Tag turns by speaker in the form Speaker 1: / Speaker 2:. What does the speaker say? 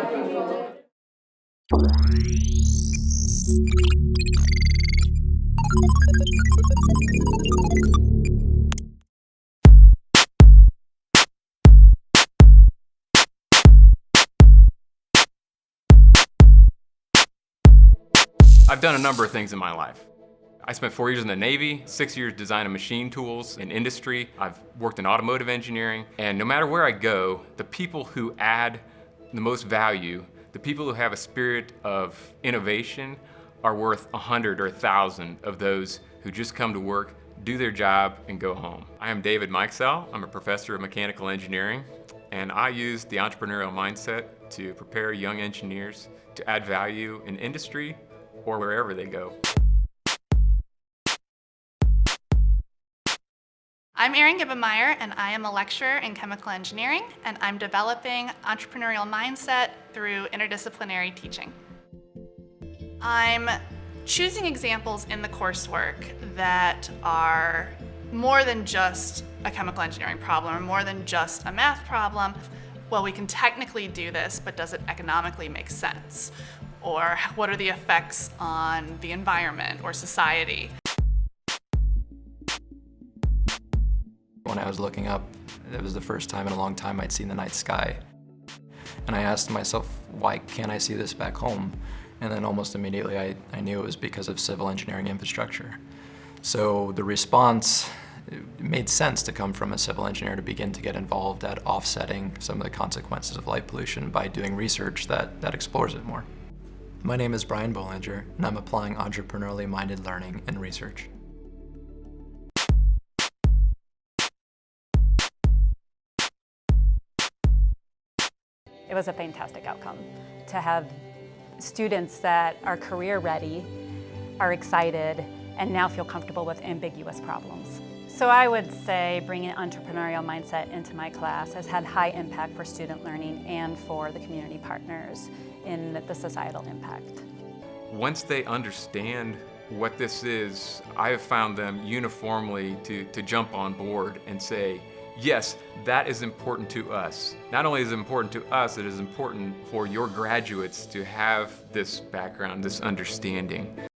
Speaker 1: I've done a number of things in my life. I spent 4 years in the Navy, 6 years designing machine tools in industry. I've worked in automotive engineering, and no matter where I go, the people who add the most value, the people who have a spirit of innovation are worth 100 or 1,000 of those who just come to work, do their job, and go home. I am David Mikesell. I'm a professor of mechanical engineering, and I use the entrepreneurial mindset to prepare young engineers to add value in industry or wherever they go.
Speaker 2: I'm Erin Gibbenmeyer, and I am a lecturer in chemical engineering, and I'm developing entrepreneurial mindset through interdisciplinary teaching. I'm choosing examples in the coursework that are more than just a chemical engineering problem or more than just a math problem. Well, we can technically do this, but does it economically make sense? Or what are the effects on the environment or society?
Speaker 3: When I was looking up, it was the first time in a long time I'd seen the night sky. And I asked myself, why can't I see this back home? And then almost immediately I knew it was because of civil engineering infrastructure. So the response, it made sense to come from a civil engineer to begin to get involved at offsetting some of the consequences of light pollution by doing research that explores it more. My name is Brian Bollinger, and I'm applying entrepreneurially minded learning and research.
Speaker 4: It was a fantastic outcome to have students that are career ready, are excited, and now feel comfortable with ambiguous problems. So I would say bringing an entrepreneurial mindset into my class has had high impact for student learning and for the community partners in the societal impact.
Speaker 1: Once they understand what this is, I have found them uniformly to jump on board and say, yes, that is important to us. Not only is it important to us, it is important for your graduates to have this background, this understanding.